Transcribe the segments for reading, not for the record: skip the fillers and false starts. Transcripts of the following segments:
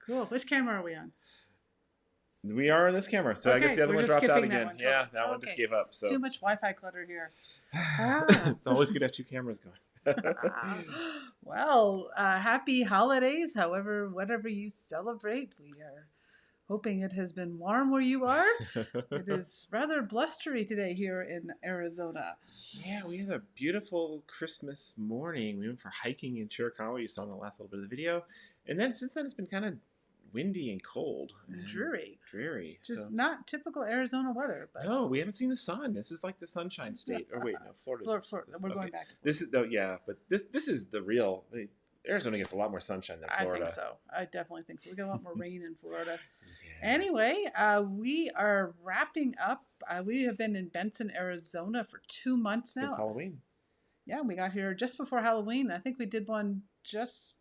Cool. Which camera are we on? We are on this camera, so I guess Okay, the other we're one just dropped out skipping that again. one. Yeah, Totally. that one just Okay. gave up. So Too much Wi-Fi clutter here. Ah. always good to have two cameras going. Well, happy holidays. However, whatever you celebrate, we are hoping it has been warm where you are. It is rather blustery today here in Arizona. Yeah, we had a beautiful Christmas morning. We went for hiking in Chiricahua. You saw in the last little bit of the video, and then since then it's been kind of windy and cold and Dreary. So Just not typical Arizona weather. But no, we haven't seen the sun. This is like the sunshine state. Or wait, no, Florida. Florida. We're going back. This is though, yeah, but this is the real. Arizona gets a lot more sunshine than Florida. I think so. I definitely think so. We get a lot more rain in Florida. Yes. Anyway, we are wrapping up. We have been in Benson, Arizona for 2 months now. Since Halloween. Yeah, we got here just before Halloween. I think we did one just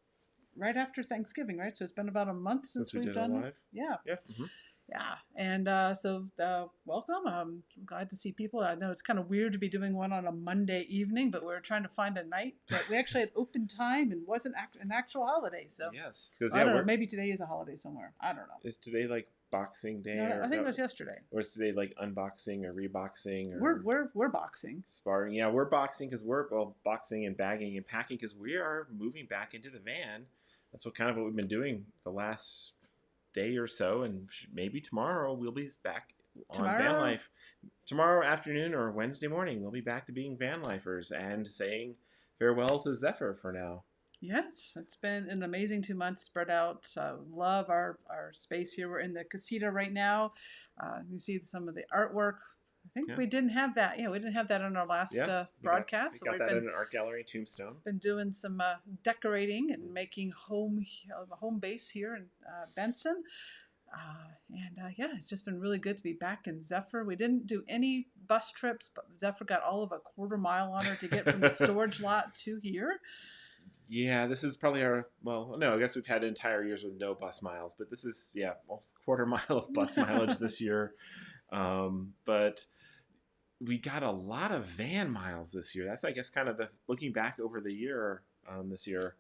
right after Thanksgiving, right? So it's been about a month since we've done it live. Yeah. Yeah. Mm-hmm. Yeah, and so welcome. I'm glad to see people. I know it's kind of weird to be doing one on a Monday evening, but we're trying to find a night that we actually had open time and wasn't an actual holiday. So yes, because I don't know. Maybe today is a holiday somewhere. I don't know. Is today like Boxing Day? No, I think it was yesterday. Or is today like unboxing or reboxing? Or we're boxing. Sparring. Yeah, we're boxing because we're boxing and bagging and packing because we are moving back into the van. That's what we've been doing the last day or so, and maybe tomorrow we'll be back on van life. Tomorrow afternoon or Wednesday morning we'll be back to being van lifers and saying farewell to Zephyr for now. Yes, it's been an amazing 2 months spread out. Love our space here. We're in the casita right now. You see some of the artwork. I think we didn't have that. Yeah, we didn't have that on our last broadcast. We got that in an art gallery, Tombstone. Been doing some decorating and making home base here in Benson. It's just been really good to be back in Zephyr. We didn't do any bus trips, but Zephyr got all of a quarter mile on her to get from the storage lot to here. Yeah, this is probably I guess we've had entire years with no bus miles, but this is, quarter mile of bus mileage this year. But we got a lot of van miles this year. That's, I guess, kind of the looking back over the year this year,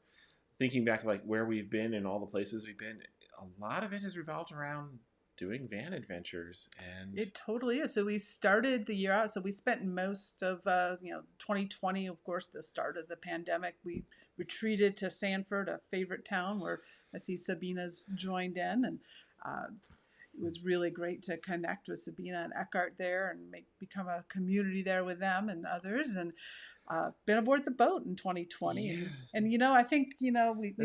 thinking back like where we've been and all the places we've been. A lot of it has revolved around doing van adventures, and it totally is. So we started the year out. So we spent most of 2020, of course, the start of the pandemic. We retreated to Sanford, a favorite town where I see Sabina's joined in, and it was really great to connect with Sabina and Eckhart there and become a community there with them and others. And been aboard the boat in 2020. Yes. And I think, we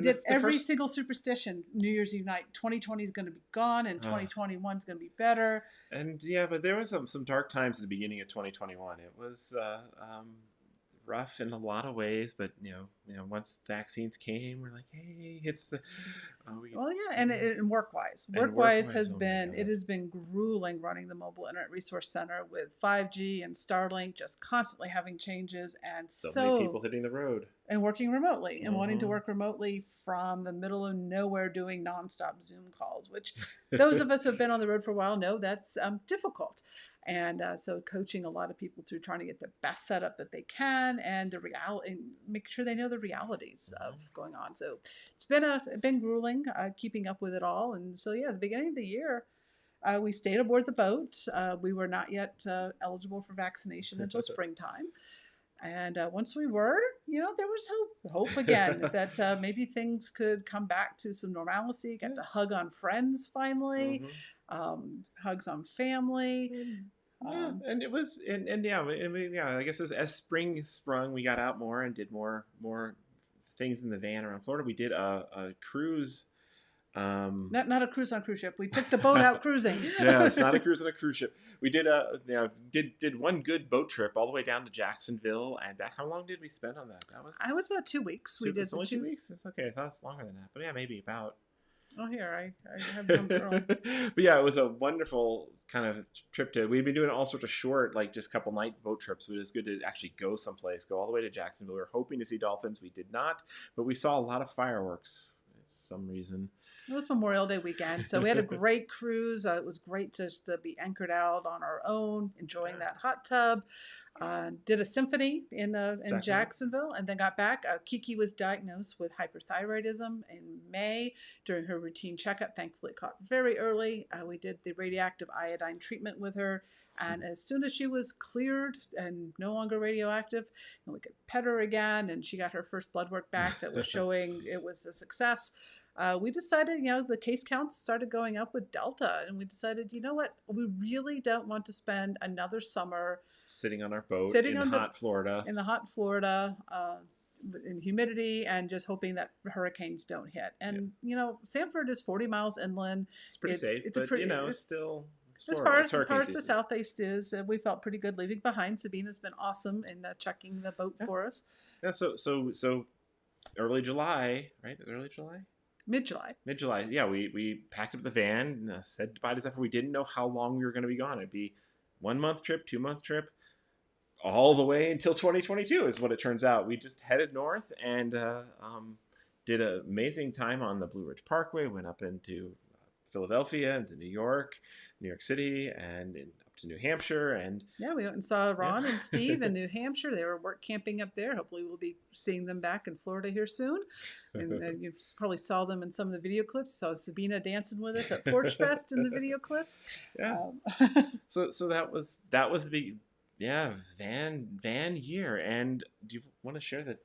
did every single superstition New Year's Eve night. 2020 is going to be gone and 2021 is going to be better. And but there was some dark times at the beginning of 2021. It was rough in a lot of ways, but once vaccines came, we're like, hey, it's the and work-wise has been it has been grueling running the Mobile Internet Resource Center with 5G and Starlink, just constantly having changes, and so many people hitting the road and working remotely and wanting to work remotely from the middle of nowhere doing nonstop Zoom calls, which those of us who have been on the road for a while know that's difficult. And so coaching a lot of people through trying to get the best setup that they can and the reality, and make sure they know the realities of going on. So it's been grueling keeping up with it all. And so, at the beginning of the year, we stayed aboard the boat. We were not yet eligible for vaccination until springtime. And once we were, there was hope again that maybe things could come back to some normalcy. Got to hug on friends finally, hugs on family. And it was, I guess as spring sprung, we got out more and did more things in the van around Florida. We did a cruise. Not a cruise on a cruise ship. We took the boat out cruising. Yeah, it's not a cruise on a cruise ship. We did did one good boat trip all the way down to Jacksonville and back. How long did we spend on that? I was about 2 weeks. We did only 2 weeks. It's okay. I thought it's longer than that, but maybe about. Oh, here I have them girl. But it was a wonderful kind of trip we've been doing all sorts of short, like just couple night boat trips, but it's good to actually go someplace, go all the way to Jacksonville. We were hoping to see dolphins. We did not, but we saw a lot of fireworks for some reason. It was Memorial Day weekend, so we had a great cruise. It was great just to be anchored out on our own, enjoying that hot tub. Did a symphony in Jacksonville, and then got back. Kiki was diagnosed with hyperthyroidism in May during her routine checkup. Thankfully, it caught very early. We did the radioactive iodine treatment with her, and as soon as she was cleared and no longer radioactive, and we could pet her again, and she got her first blood work back that was showing it was a success. We decided, the case counts started going up with Delta, and we decided, you know what, we really don't want to spend another summer sitting on our boat in hot Florida. In the hot Florida, in humidity, and just hoping that hurricanes don't hit. And Sanford is 40 miles inland. It's pretty safe, but still. As far as the southeast is, we felt pretty good leaving behind. Sabina's been awesome in checking the boat for us. Yeah. So early July, right? Early July. Mid-July. Yeah, we packed up the van, said goodbye to Zephyr. We didn't know how long we were going to be gone. It'd be 1 month trip, 2 month trip, all the way until 2022 is what it turns out. We just headed north and did an amazing time on the Blue Ridge Parkway. Went up into Philadelphia, into New York City, and up to New Hampshire. And we went and saw Ron and Steve in New Hampshire. They were work camping up there. Hopefully we'll be seeing them back in Florida here soon. And you probably saw them in some of the video clips. You saw Sabina dancing with us at Porch Fest in the video clips. Yeah. So that was the big van year. And do you want to share that?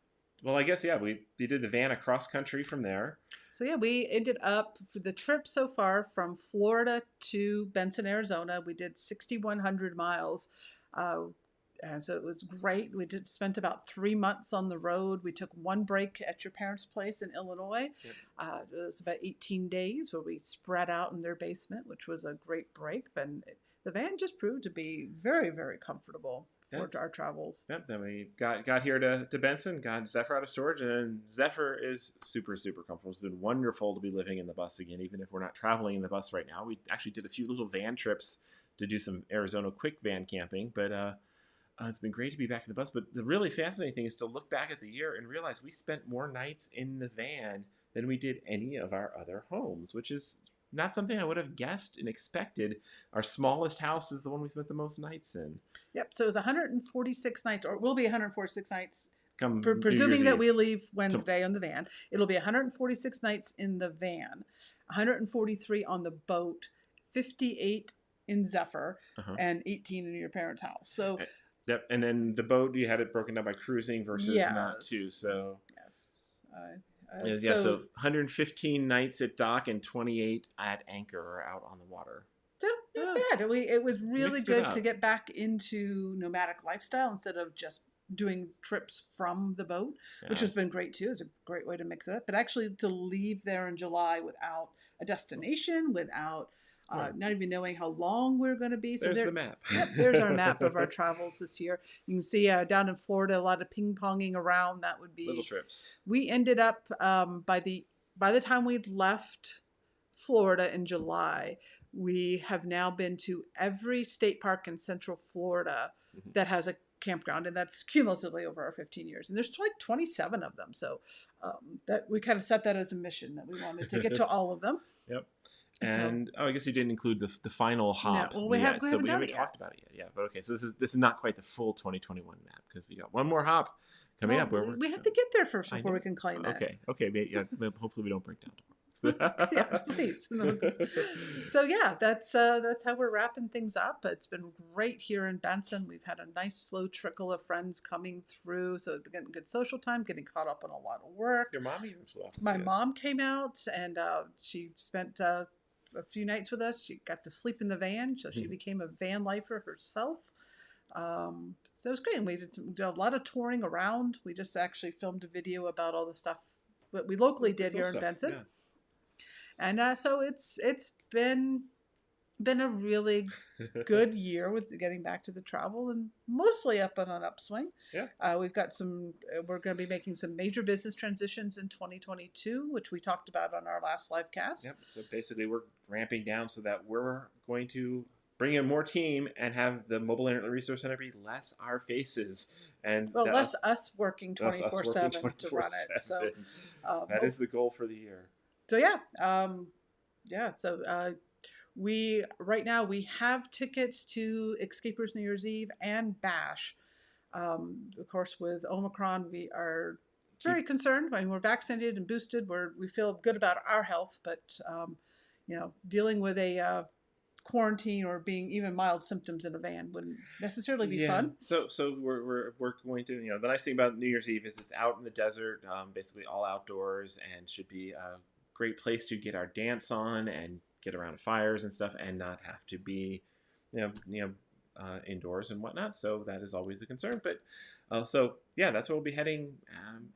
Well, I guess we did the van across country from there. So we ended up for the trip so far from Florida to Benson, Arizona. We did 6,100 miles. And so it was great. We spent about 3 months on the road. We took one break at your parents' place in Illinois. Yep. It was about 18 days where we spread out in their basement, which was a great break. But the van just proved to be very, very comfortable for our travels. Yep. Then we got here to Benson, got Zephyr out of storage, and then Zephyr is super, super comfortable. It's been wonderful to be living in the bus again, even if we're not traveling in the bus right now. We actually did a few little van trips to do some Arizona quick van camping, but it's been great to be back in the bus. But the really fascinating thing is to look back at the year and realize we spent more nights in the van than we did any of our other homes, which is not something I would have guessed and expected. Our smallest house is the one we spent the most nights in. Yep. So it was 146 nights, or will be 146 nights. Presuming that we leave Wednesday on the van. It'll be 146 nights in the van, 143 on the boat, 58 in Zephyr, and 18 in your parents' house. So. Yep. And then the boat, you had it broken down by cruising versus not too. So. Yes. So 115 nights at dock and 28 at anchor or out on the water. So not bad. It was really good to get back into nomadic lifestyle instead of just doing trips from the boat, which has been great too. It's a great way to mix it up. But actually to leave there in July without a destination, without not even knowing how long we're going to be. So there's the map. Yep, there's our map of our travels this year. You can see down in Florida, a lot of ping-ponging around. That would be little trips. We ended up by the time we'd left Florida in July, we have now been to every state park in Central Florida that has a campground, and that's cumulatively over our 15 years. And there's like 27 of them. So that we kind of set that as a mission that we wanted to get to all of them. Yep. And I guess you didn't include the final hop. No, we haven't talked about it yet. Yeah, but okay. So this is not quite the full 2021 map because we got one more hop coming up. We have to get there first before we can claim it. Okay. Yeah. Hopefully we don't break down tomorrow. Yeah, please. So that's how we're wrapping things up. It's been great here in Benson. We've had a nice slow trickle of friends coming through, so it's been getting good social time, getting caught up on a lot of work. Your mom even flew off. My mom came out and she spent a few nights with us. She got to sleep in the van, so she became a van lifer herself. So it was great. And we did a lot of touring around. We just actually filmed a video about all the stuff that we locally did here in Benson. Yeah. And so it's been a really good year with getting back to the travel and mostly up on an upswing. Yeah. We've got we're going to be making some major business transitions in 2022, which we talked about on our last live cast. Yep. So basically we're ramping down so that we're going to bring in more team and have the Mobile Internet Resource Center be less our faces. And less us working 24/7 to run it. So that is the goal for the year. So we right now we have tickets to Escapers New Year's Eve and Bash. Of course, with Omicron, we are very concerned. I mean, we're vaccinated and boosted. We feel good about our health, but dealing with a quarantine or being even mild symptoms in a van wouldn't necessarily be fun. So we're going to, the nice thing about New Year's Eve is it's out in the desert, basically all outdoors, and should be a great place to get our dance on and get around fires and stuff, and not have to be, indoors and whatnot. So that is always a concern. But that's where we'll be heading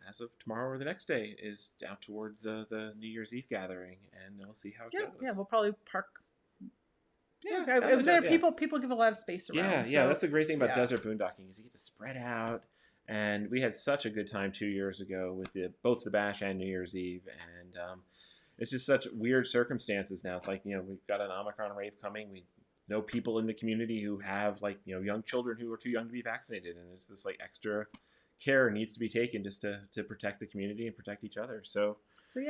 as of tomorrow or the next day, is out towards the New Year's Eve gathering, and we'll see how it goes. Yeah, we'll probably park. There are people give a lot of space around. Yeah, that's the great thing about desert boondocking, is you get to spread out. And we had such a good time 2 years ago with both the Bash and New Year's Eve, and it's just such weird circumstances now. It's like, we've got an Omicron wave coming. We know people in the community who have young children who are too young to be vaccinated, and it's this extra care needs to be taken just to protect the community and protect each other. So so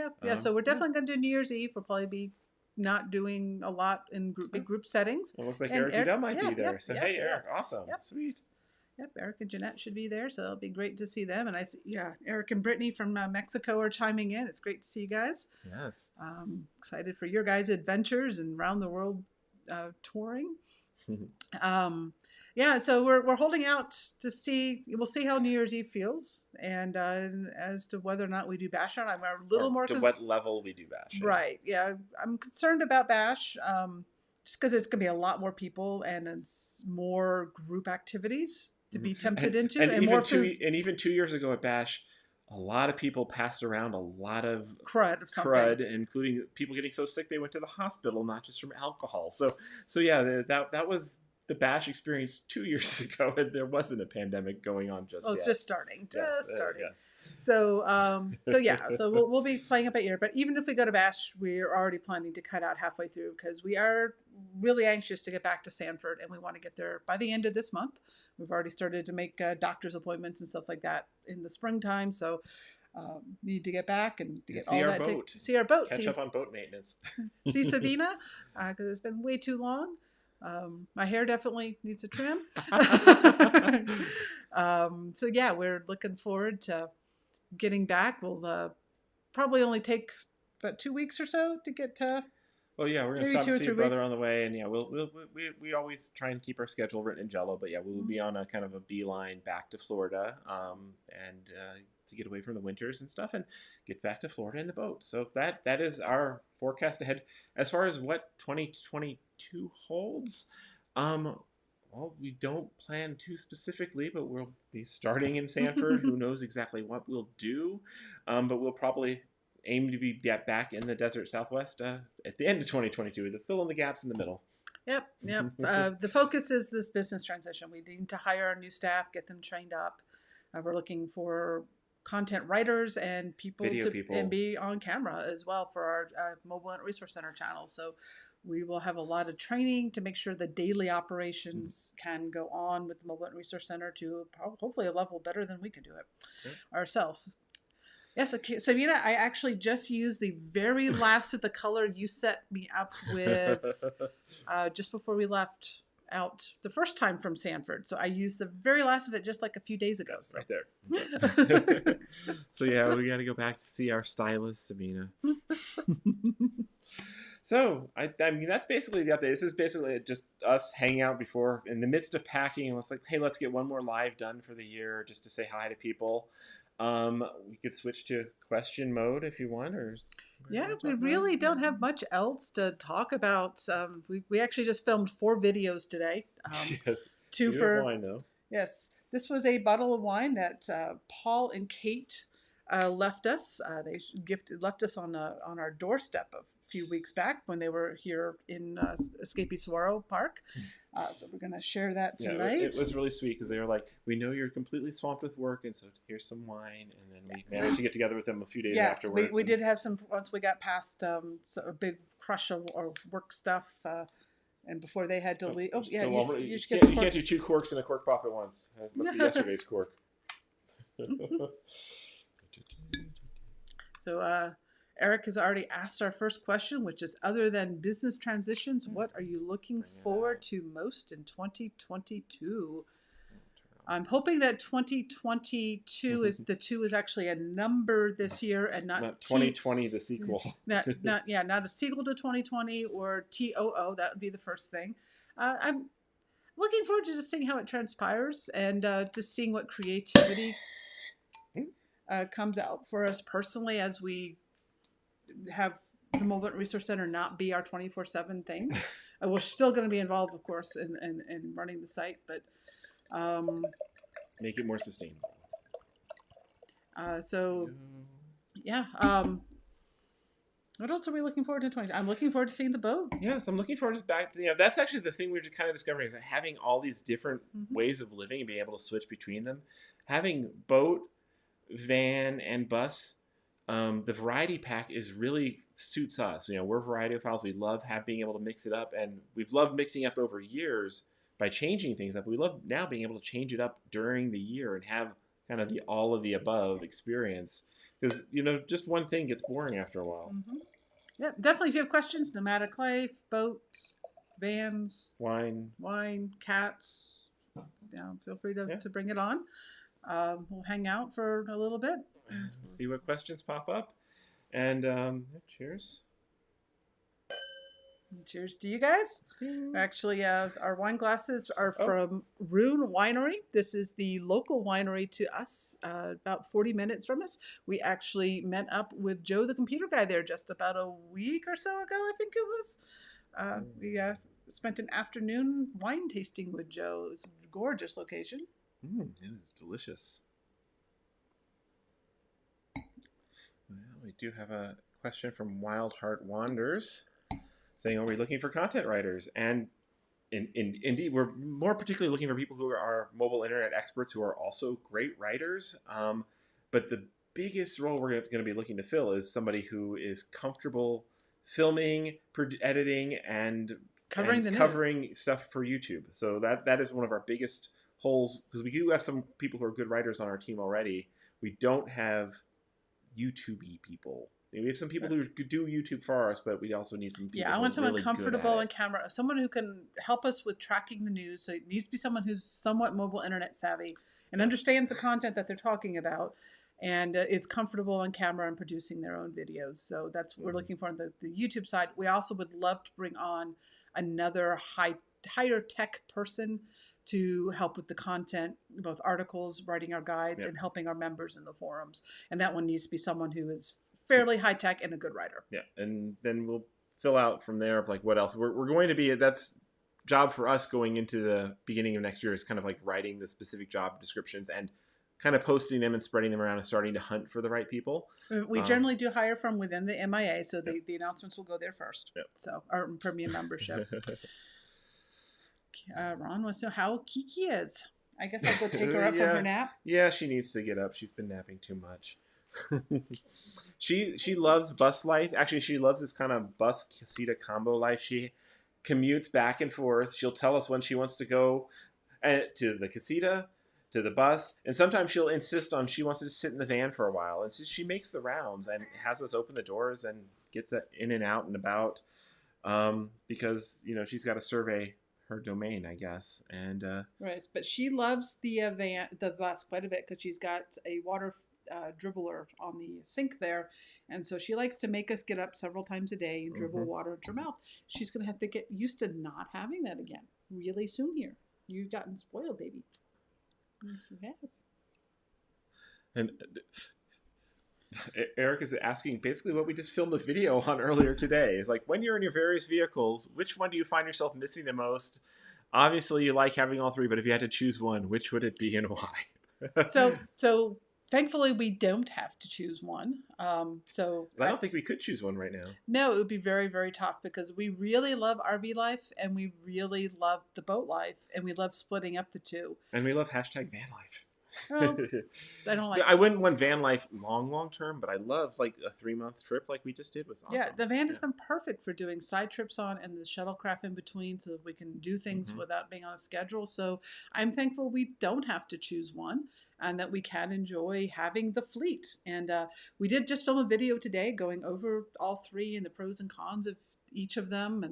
we're definitely going to do New Year's Eve. We'll probably be not doing a lot in big group settings. It looks like Eric Udell might be there. Eric, awesome. Yep. Sweet. Yep, Eric and Jeanette should be there, so that'll be great to see them. And I see, Eric and Brittany from Mexico are chiming in. It's great to see you guys. Yes. Excited for your guys' adventures and round the world touring. So we're holding out to see. We'll see how New Year's Eve feels, and as to whether or not we do Bash on. I'm a little more to what level we do Bash. Right. Yeah, I'm concerned about Bash, just because it's going to be a lot more people and it's more group activities to be tempted into, and more food. And even 2 years ago at Bash, a lot of people passed around a lot of crud, including people getting so sick they went to the hospital, not just from alcohol. So that was the Bash experience 2 years ago, and there wasn't a pandemic going on just yet. It's just starting. Yes. So we'll be playing up at year. But even if we go to Bash, we're already planning to cut out halfway through, because we are really anxious to get back to Sanford, and we want to get there by the end of this month. We've already started to make doctor's appointments and stuff like that in the springtime. So need to get back and to get see all our that. Boat. See our boat. Catch up on boat maintenance. See Sabina, because it's been way too long. My hair definitely needs a trim. We're looking forward to getting back. We'll probably only take about 2 weeks or so to get to. Well, yeah, we're going to stop and see your brother on the way, and we always try and keep our schedule written in Jello, but we'll be on a kind of a beeline back to Florida, and to get away from the winters and stuff, and get back to Florida in the boat. So that is our forecast ahead. As far as what 2022 holds, we don't plan too specifically, but we'll be starting in Sanford. Who knows exactly what we'll do, but we'll probably aim to be back in the desert Southwest at the end of 2022, to fill in the gaps in the middle. Yep. The focus is this business transition. We need to hire our new staff, get them trained up. We're looking for content writers and people and be on camera as well for our Mobile Ant Resource Center channel. So we will have a lot of training to make sure the daily operations can go on with the Mobile Ant Resource Center to hopefully a level better than we can do it ourselves. Yes, okay. Sabina, I actually just used the very last of the color you set me up with just before we left out the first time from Sanford. So I used the very last of it just like a few days ago. So. Right there. So we got to go back to see our stylist, Sabina. So I mean, that's basically the update. This is basically just us hanging out before, in the midst of packing, and let's get one more live done for the year, just to say hi to people. We could switch to question mode if you want, or we really don't have much else to talk about. We actually just filmed 4 videos today. Yes, 2 for wine though. Yes, this was a bottle of wine that Paul and Kate left us. They left us on our doorstep a few weeks back when they were here in Escapee Saguaro Park. So we're going to share that tonight. Yeah, it was really sweet, because they were like, we know you're completely swamped with work, and so here's some wine. And then we managed to get together with them a few days afterwards. We did have some, once we got past a big crush of work stuff, and before they had to leave. Oh, yeah, you can't do 2 corks in a cork pop at once. It must be yesterday's cork. So, Eric has already asked our first question, which is, other than business transitions, what are you looking forward to most in 2022? I'm hoping that 2022 is the 2 is actually a number this year and not 2020 the sequel. not a sequel to 2020 or TOO. That would be the first thing. I'm looking forward to just seeing how it transpires and just seeing what creativity comes out for us personally as we have the Mobile Resource Center not be our 24/7 thing. We're still going to be involved, of course, in running the site, but make it more sustainable. So yeah. What else are we looking forward to 20? I'm looking forward to seeing the boat. Yes, I'm looking forward to back. That's actually the thing we're kind of discovering is that having all these different ways of living and being able to switch between them. Having boat, van, and bus, the variety pack is really suits us. We're varietophiles. We love being able to mix it up, and we've loved mixing up over years by changing things up. We love now being able to change it up during the year and have kind of the all of the above experience. Because, just one thing gets boring after a while. Yeah, definitely. If you have questions, nomadic life, boats, vans, wine, cats, feel free to bring it on. We'll hang out for a little bit. See what questions pop up. And cheers. Cheers to you guys. Actually, our wine glasses are from Rune Winery. This is the local winery to us, about 40 minutes from us. We actually met up with Joe, the computer guy, there just about a week or so ago, I think it was. We spent an afternoon wine tasting with Joe. It was a gorgeous location. It was delicious. Well, we do have a question from Wild Heart Wanders, saying, are we looking for content writers? And indeed, we're more particularly looking for people who are mobile internet experts who are also great writers. But the biggest role we're going to be looking to fill is somebody who is comfortable filming, editing, and covering stuff for YouTube. So that is one of our biggest holes, because we do have some people who are good writers on our team already. We don't have YouTube-y people. We have some people who do YouTube for us, but we also need some people. Yeah, I want someone really comfortable on camera, someone who can help us with tracking the news. So it needs to be someone who's somewhat mobile internet savvy and understands the content that they're talking about, and is comfortable on camera and producing their own videos. So that's what we're looking for on the YouTube side. We also would love to bring on another higher tech person to help with the content, both articles, writing our guides, and helping our members in the forums. And that one needs to be someone who is fairly high tech and a good writer. Yeah, and then we'll fill out from there of like what else we're going to be. That's job for us going into the beginning of next year is kind of like writing the specific job descriptions and kind of posting them and spreading them around and starting to hunt for the right people. We generally do hire from within the MIA, so the announcements will go there first. Yep. So our premium membership. Ron wants to know how Kiki is. I guess I'll go take her up from her nap. Yeah, she needs to get up. She's been napping too much. She loves bus life. Actually, she loves this kind of bus casita combo life. She commutes back and forth. She'll tell us when she wants to go to the casita, to the bus, and sometimes she'll insist on she wants to sit in the van for a while. And so she makes the rounds and has us open the doors and gets in and out and about, because she's got to survey her domain, I guess. And right, but she loves the bus quite a bit because she's got a water dribbler on the sink there, and so she likes to make us get up several times a day and dribble water into her mouth. She's gonna have to get used to not having that again really soon here. You've gotten spoiled, baby. Yes, you have. And Eric is asking basically what we just filmed a video on earlier today. It's like, when you're in your various vehicles, which one do you find yourself missing the most? Obviously, you like having all three, but if you had to choose one, which would it be and why? So thankfully, we don't have to choose one. I don't think we could choose one right now. No, it would be very, very tough because we really love RV life and we really love the boat life and we love splitting up the two. And we love hashtag van life. Well, I don't like. I wouldn't want van life long term, but I love like a 3-month trip like we just did was awesome. Yeah, the van has been perfect for doing side trips on and the shuttlecraft in between, so that we can do things without being on a schedule. So I'm thankful we don't have to choose one. and that we can enjoy having the fleet. And we did just film a video today going over all three and the pros and cons of each of them,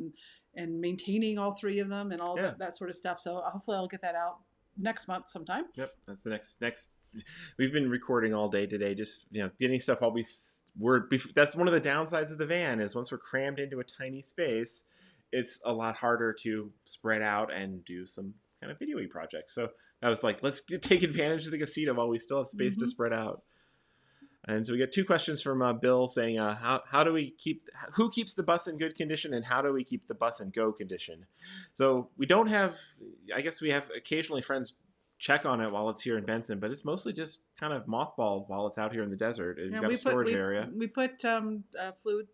and maintaining all three of them and all Yeah. that sort of stuff. So hopefully I'll get that out next month sometime. Yep, that's the next. We've been recording all day today, just getting stuff. That's one of the downsides of the van is once we're crammed into a tiny space, it's a lot harder to spread out and do some kind of video-y projects. So I was like, let's take advantage of the casita while we still have space to spread out. And so we get two questions from Bill saying, who keeps the bus in good condition, and how do we keep the bus in go condition? So we don't have, I guess we have occasionally friends check on it while it's here in Benson, but it's mostly just kind of mothballed while it's out here in the desert. You've got a storage area. We put fluid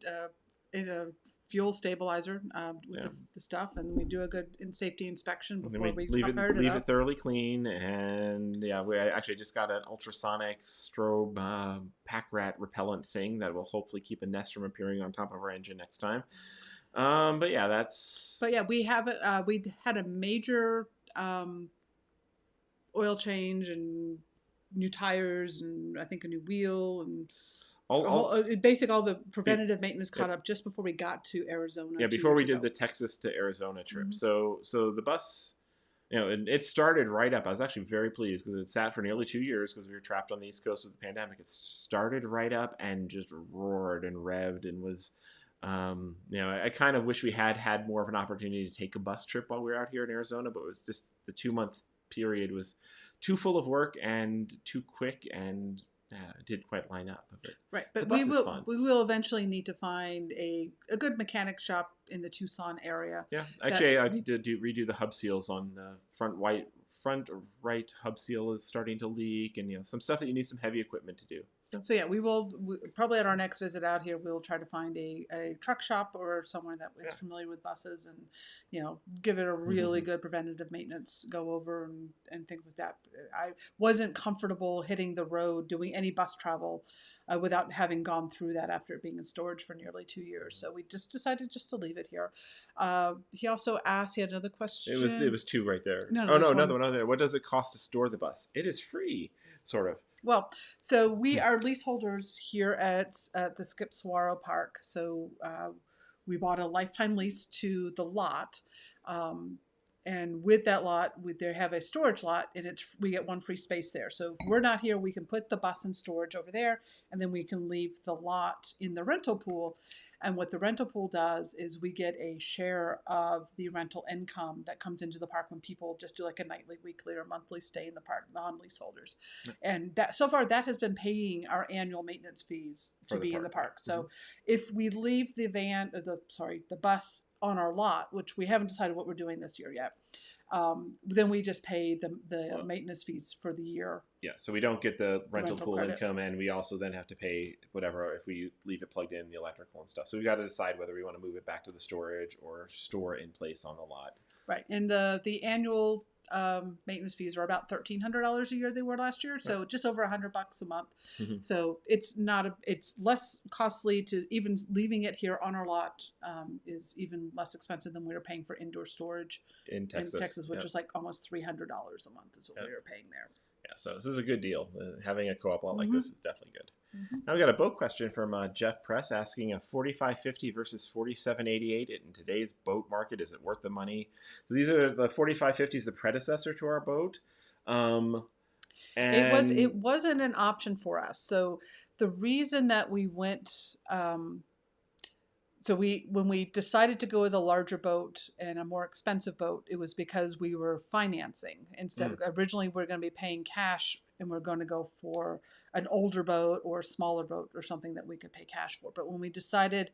in a fuel stabilizer with the stuff, and we do a good safety inspection before we leave it thoroughly clean. And we actually just got an ultrasonic strobe pack rat repellent thing that will hopefully keep a nest from appearing on top of our engine next time. But we have we had a major oil change and new tires, and I think a new wheel, and all the preventative maintenance caught up just before we got to Arizona. Yeah, before we did the Texas to Arizona trip. So the bus, it started right up. I was actually very pleased because it sat for nearly 2 years because we were trapped on the East Coast with the pandemic. It started right up and just roared and revved and was, I kind of wish we had more of an opportunity to take a bus trip while we were out here in Arizona, but it was just the 2-month period was too full of work and too quick, and it didn't quite line up. But we will eventually need to find a good mechanic shop in the Tucson area. Yeah, actually, I need to redo the hub seals on the front right hub seal is starting to leak, and some stuff that you need some heavy equipment to do. So we will probably at our next visit out here, we'll try to find a truck shop or someone that is familiar with buses, and give it a really good preventative maintenance go over and things like that. I wasn't comfortable hitting the road doing any bus travel without having gone through that after it being in storage for nearly 2 years. So we just decided to leave it here. He also asked, he had another question. It was two right there. No, another one there. What does it cost to store the bus? It is free, sort of. Well, so we are leaseholders here at the Skip Saguaro Park. So we bought a lifetime lease to the lot. And with that lot, they have a storage lot, and we get one free space there. So if we're not here, we can put the bus in storage over there, and then we can leave the lot in the rental pool. And what the rental pool does is we get a share of the rental income that comes into the park when people just do like a nightly, weekly, or monthly stay in the park, non-leaseholders. And that so far that has been paying our annual maintenance fees to be in the park. So if we leave the bus on our lot, which we haven't decided what we're doing this year yet, then we just pay the maintenance fees for the year. Yeah, so we don't get the rental pool credit income, and we also then have to pay whatever if we leave it plugged in, the electrical and stuff. So we've got to decide whether we want to move it back to the storage or store in place on the lot. Right, and the annual maintenance fees are about $1,300 a year. They were last year, so just over $100 a month. So it's less costly to even leaving it here on our lot is even less expensive than we were paying for indoor storage in Texas, which was like almost $300 a month is what we were paying there. Yeah, so this is a good deal. Having a co-op lot like this is definitely good. Now we got a boat question from Jeff Press asking a 4550 versus 4788 in today's boat market. Is it worth the money? So these are the 4550s, the predecessor to our boat. And it wasn't an option for us. So the reason that we went, when we decided to go with a larger boat and a more expensive boat, it was because we were financing instead of originally we're going to be paying cash, and we're going to go for an older boat or a smaller boat or something that we could pay cash for. But when we decided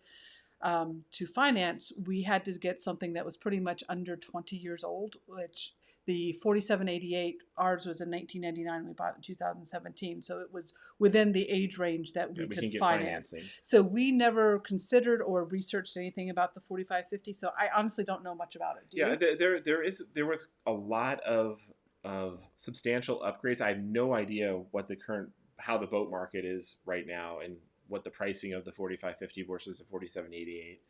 to finance, we had to get something that was pretty much under 20 years old, which the 4788, ours was in 1999. We bought it in 2017. So it was within the age range that we could finance. So we never considered or researched anything about the 4550. So I honestly don't know much about it. Do you? There was a lot of substantial upgrades. I have no idea what how the boat market is right now, and what the pricing of the 4550 versus the 4788.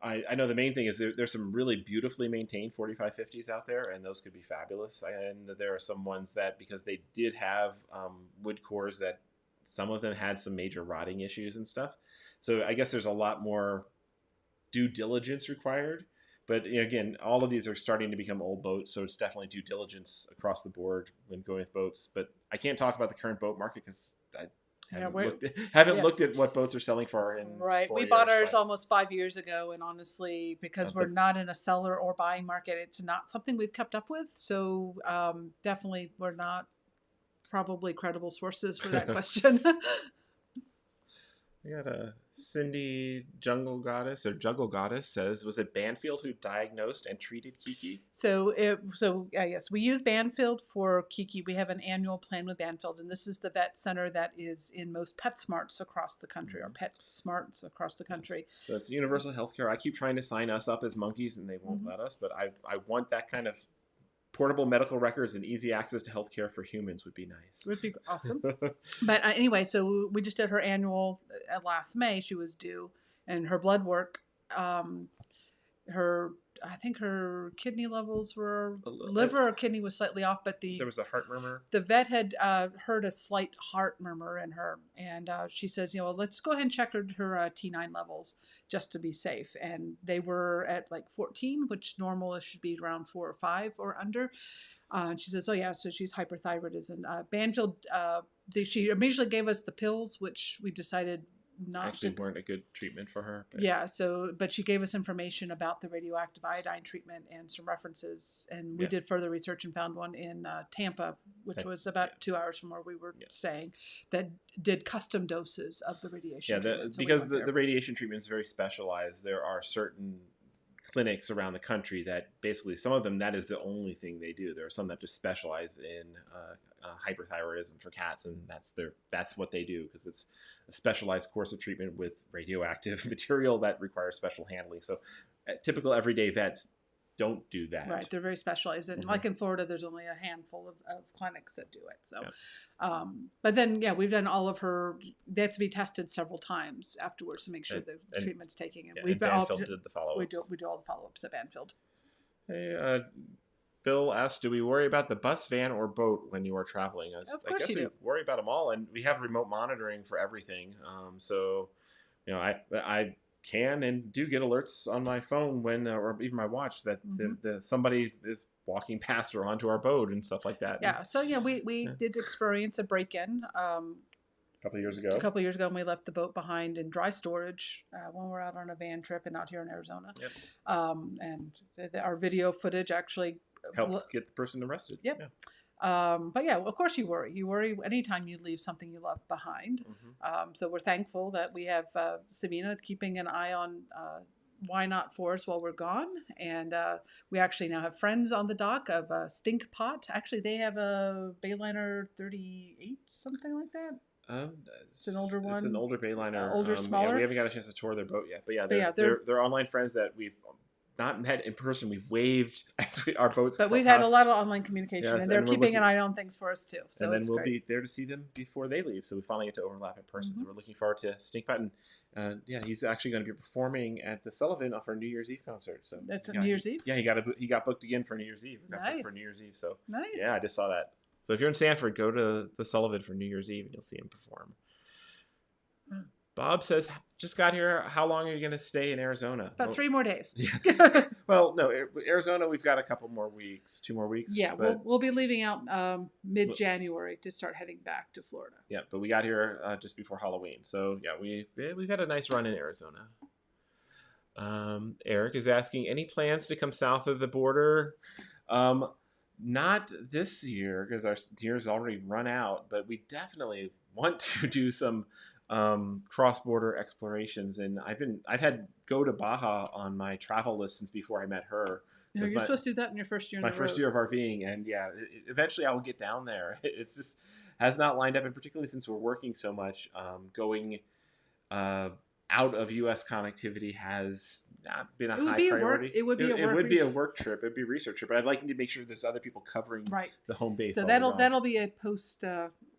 I know the main thing is there's some really beautifully maintained 4550s out there, and those could be fabulous. And there are some ones that, because they did have wood cores, that some of them had some major rotting issues and stuff. So I guess there's a lot more due diligence required. But again, all of these are starting to become old boats, so it's definitely due diligence across the board when going with boats. But I can't talk about the current boat market because I haven't looked at what boats are selling for in right. 4 We years. bought ours almost 5 years ago, and honestly, because we're not in a seller or buying market, it's not something we've kept up with. So definitely, we're not probably credible sources for that question. We got a Cindy Juggle Goddess says, was it Banfield who diagnosed and treated Kiki? So yes, we use Banfield for Kiki. We have an annual plan with Banfield, and this is the vet center that is in most PetSmarts across the country, or PetSmarts across the country. So it's universal healthcare. I keep trying to sign us up as monkeys, and they won't let us. But I want that kind of portable medical records and easy access to healthcare for humans would be nice. Would be awesome. But anyway, so we just did her annual last May. She was due, and her blood work, I think her kidney levels were, liver or kidney was slightly off, but there was a heart murmur. The vet had heard a slight heart murmur in her, and she says, let's go ahead and check her T9 levels just to be safe. And they were at like 14, which normal should be around 4 or 5 or under. And she says, oh yeah, so she's hyperthyroidism. Banfield, she immediately gave us the pills, which we decided weren't a good treatment for her. But. Yeah, but she gave us information about the radioactive iodine treatment and some references, and we did further research and found one in Tampa, which was about 2 hours from where we were staying, that did custom doses of the radiation treatment. Because the radiation treatment is very specialized. There are certain clinics around the country that basically, some of them, that is the only thing they do. There are some that just specialize in hyperthyroidism for cats, and that's what they do, because it's a specialized course of treatment with radioactive material that requires special handling. So typical everyday vets don't do that. Right, they're very specialized. And like in Florida, there's only a handful of clinics that do it. So, but then, we've done all of her, they have to be tested several times afterwards to make sure the treatment's taking. And Banfield did the follow-ups. We do all the follow-ups at Banfield. Hey, Bill asked, do we worry about the bus, van, or boat when you are traveling? Of course you do. We worry about them all, and we have remote monitoring for everything. So, I can and do get alerts on my phone when, or even my watch, that somebody is walking past or onto our boat and stuff like that. Yeah. So we did experience a break-in. A couple of years ago, and we left the boat behind in dry storage when we were out on a van trip and out here in Arizona. Yep. And our video footage actually helped get the person arrested. Yep. Yeah. But of course you worry. You worry anytime you leave something you love behind. So we're thankful that we have Sabina keeping an eye on Why Not for us while we're gone. And we actually now have friends on the dock of Stink Pot. Actually, they have a Bayliner 38, something like that. It's an older one. It's an older Bayliner. Smaller. We haven't got a chance to tour their boat yet. But they're online friends that we've not met in person. We've waved as our boats. But we've had a lot of online communication, and they're keeping an eye on things for us too. So and then we'll be there to see them before they leave. So we finally get to overlap in person. So we're looking forward to Stink Pot. And he's actually going to be performing at the Sullivan for a New Year's Eve concert. So that's New Year's Eve. Yeah, he got booked again for New Year's Eve. For New Year's Eve. So nice. Yeah, I just saw that. So if you're in Sanford, go to the Sullivan for New Year's Eve, and you'll see him perform. Bob says, just got here. How long are you going to stay in Arizona? About 3 more days. Yeah. Well, no, Arizona, we've got a couple more weeks, 2 more weeks. Yeah, we'll be leaving out mid-January to start heading back to Florida. Yeah, but we got here just before Halloween. So, we've had a nice run in Arizona. Eric is asking, any plans to come south of the border? Not this year, because our year's already run out, but we definitely want to do some cross-border explorations, and I've had go to Baja on my travel list since before I met her. You're supposed to do that in your first year. My first year of RVing, and eventually I will get down there. It's just has not lined up, and particularly since we're working so much, going out of U.S. connectivity has not been a high priority. It would be a work trip. It'd be a research trip, but I'd like to make sure there's other people covering the home base. So that'll be a post.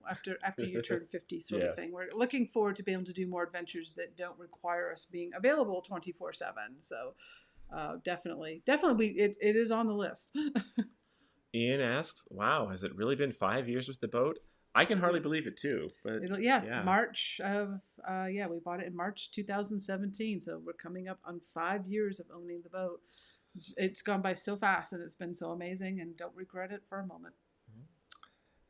after you turn 50 sort of Yes. thing. We're looking forward to being able to do more adventures that don't require us being available 24/7. So definitely, it is on the list. Ian asks, "Wow, has it really been 5 years with the boat?" I can hardly believe it too, but Yeah, yeah. March of we bought it in March 2017, so we're coming up on 5 years of owning the boat. It's gone by so fast, and it's been so amazing, and don't regret it for a moment.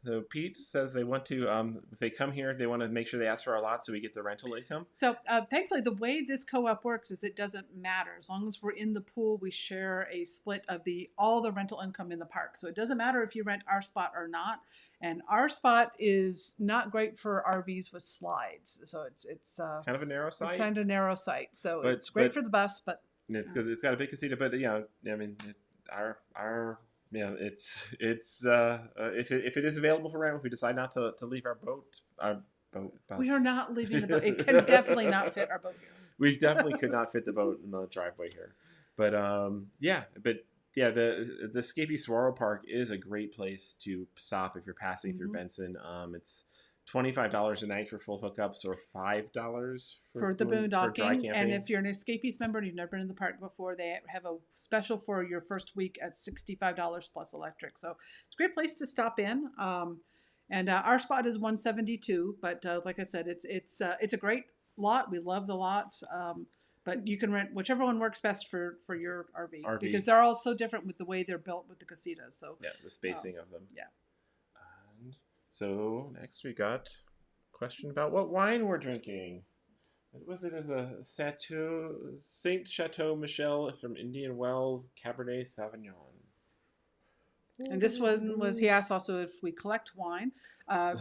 So Pete says they want to, if they come here, they want to make sure they ask for our lot so we get the rental income. So thankfully, the way this co-op works is it doesn't matter. As long as we're in the pool, we share a split of all the rental income in the park. So it doesn't matter if you rent our spot or not. And our spot is not great for RVs with slides. So it's kind of a narrow site. It's kind of a narrow site. So but, it's great for the bus, but it's because it's got a big casita. But I mean, our it's if it is available for rent, if we decide not to leave our boat bus. We are not leaving the boat. It can definitely not fit our boat here. We definitely could not fit the boat in the driveway here. But the Escapee Saguaro Park is a great place to stop if you're passing through Benson. It's $25 a night for full hookups, or $5 for the boondocking. For and if you're an Escapees member and you've never been in the park before, they have a special for your first week at $65 plus electric. So it's a great place to stop in. And our spot is 172, but like I said, it's a great lot. We love the lot. But you can rent whichever one works best for your RV, because they're all so different with the way they're built with the casitas. So yeah, the spacing of them. Yeah. And so next we got a question about what wine we're drinking. What was it? As a Saint Chateau Michel from Indian Wells Cabernet Sauvignon. And this one was, he asked also if we collect wine.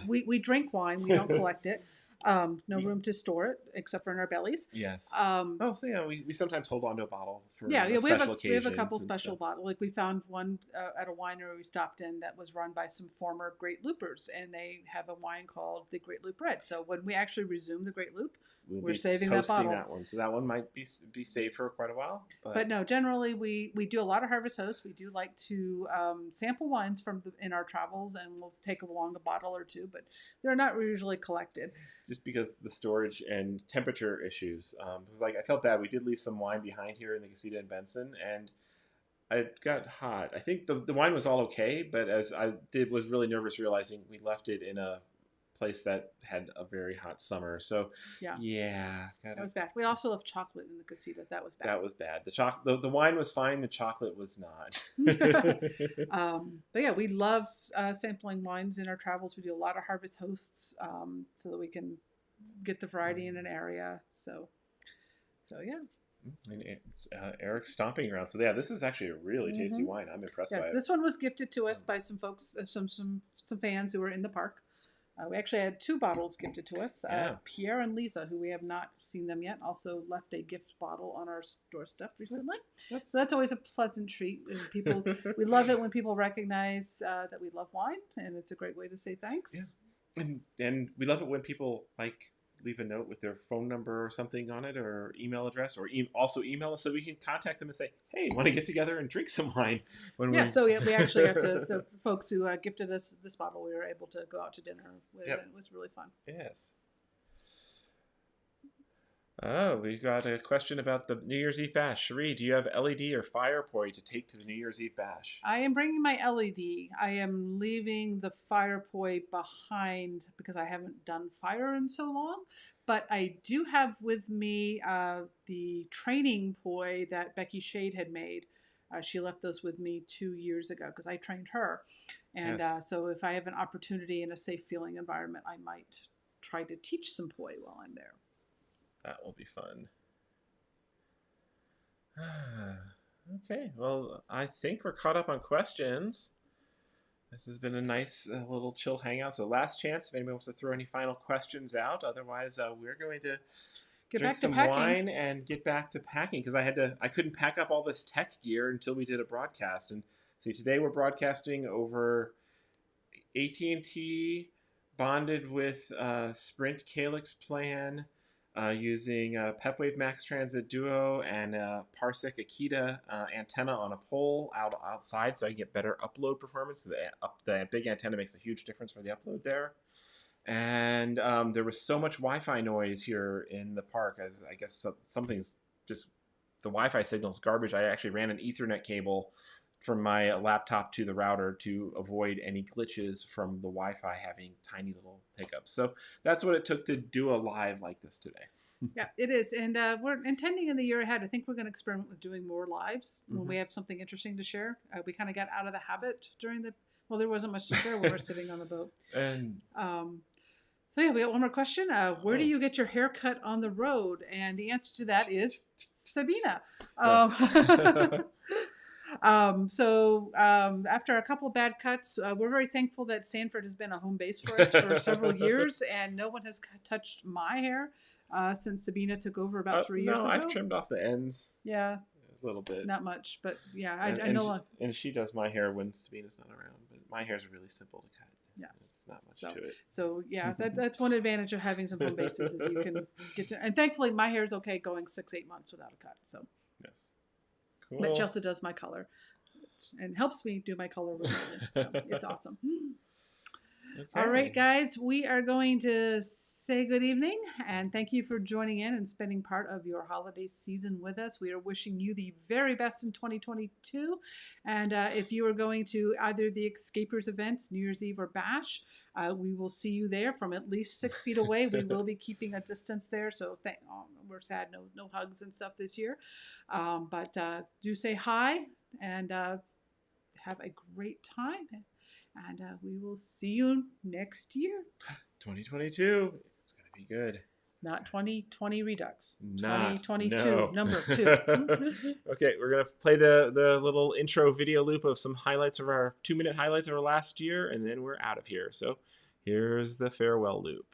We drink wine, we don't collect it. No room to store it except for in our bellies. Yes. We sometimes hold on to a bottle for special occasions. We have a couple special bottles. Like we found one at a winery we stopped in that was run by some former Great Loopers, and they have a wine called the Great Loop Red. So when we actually resume the Great Loop, we're saving that bottle. That one. So that one might be saved for quite a while. But no, generally we do a lot of harvest hosts. We do like to sample wines in our travels, and we'll take along a bottle or two, but they're not usually collected. Just because the storage and temperature issues. Because I felt bad. We did leave some wine behind here in the casita in Benson, and it got hot. I think the wine was all okay, but as I was really nervous realizing we left it in a place that had a very hot summer. So yeah, that was bad. We also left chocolate in the casita. That was bad. That was bad. The wine was fine. The chocolate was not. But yeah, we love sampling wines in our travels. We do a lot of harvest hosts so that we can get the variety in an area. So yeah. And it's Eric's stomping ground. So yeah, this is actually a really tasty wine. I'm impressed by it. This one was gifted to us by some folks, some fans who were in the park. We actually had 2 bottles gifted to us. Pierre and Lisa, who we have not seen them yet, also left a gift bottle on our doorstep recently. So that's always a pleasant treat. And we love it when people recognize that we love wine, and it's a great way to say thanks. Yeah. And we love it when people leave a note with their phone number or something on it, or email address, or also email us so we can contact them and say, hey, want to get together and drink some wine? So we actually have to, the folks who gifted us this bottle, we were able to go out to dinner with, and it was really fun. Yes. Oh, we got a question about the New Year's Eve bash. Cherie, do you have LED or fire poi to take to the New Year's Eve bash? I am bringing my LED. I am leaving the fire poi behind because I haven't done fire in so long. But I do have with me the training poi that Becky Shade had made. She left those with me 2 years ago because I trained her. And so if I have an opportunity in a safe feeling environment, I might try to teach some poi while I'm there. That will be fun. Okay, well, I think we're caught up on questions. This has been a nice little chill hangout. So last chance if anybody wants to throw any final questions out. Otherwise, we're going to drink some wine and get back to packing, because I couldn't pack up all this tech gear until we did a broadcast. And see, today we're broadcasting over AT&T bonded with Sprint Calyx plan. Using Pepwave Max Transit Duo and Parsec Akita antenna on a pole outside, so I can get better upload performance. The big antenna makes a huge difference for the upload there. And there was so much Wi-Fi noise here in the park, as I guess something's just the Wi-Fi signal's garbage. I actually ran an Ethernet cable from my laptop to the router to avoid any glitches from the Wi-Fi having tiny little hiccups. So that's what it took to do a live like this today. Yeah, it is. And we're intending in the year ahead, I think we're going to experiment with doing more lives when we have something interesting to share. We kind of got out of the habit during well, there wasn't much to share when we were sitting on the boat. And so yeah, we got one more question. Where do you get your hair cut on the road? And the answer to that is Sabina. Yes. After a couple bad cuts, we're very thankful that Sanford has been a home base for us for several years, and no one has touched my hair since Sabina took over about 3 years ago. No, I've trimmed off the ends. Yeah. A little bit. Not much, but yeah, I and know. And she does my hair when Sabina's not around, but my hair is really simple to cut. Yes. It's not much to it. So yeah, that's one advantage of having some home bases is you can get to, and thankfully my hair is okay going 6-8 months without a cut. So yes, cool. But she also does my color and helps me do my color remotely. So it's awesome. Okay. All right, guys, we are going to say good evening and thank you for joining in and spending part of your holiday season with us. We are wishing you the very best in 2022. And if you are going to either the Escapers events, New Year's Eve or Bash, we will see you there from at least 6 feet away. We will be keeping a distance there. So we're sad, no hugs and stuff this year. But do say hi and have a great time. And we will see you next year. 2022. It's going to be good. Not 2020 Redux. Not, 2022, no. number 2. Okay, we're going to play the little intro video loop of some highlights of our 2-minute highlights of our last year, and then we're out of here. So here's the farewell loop.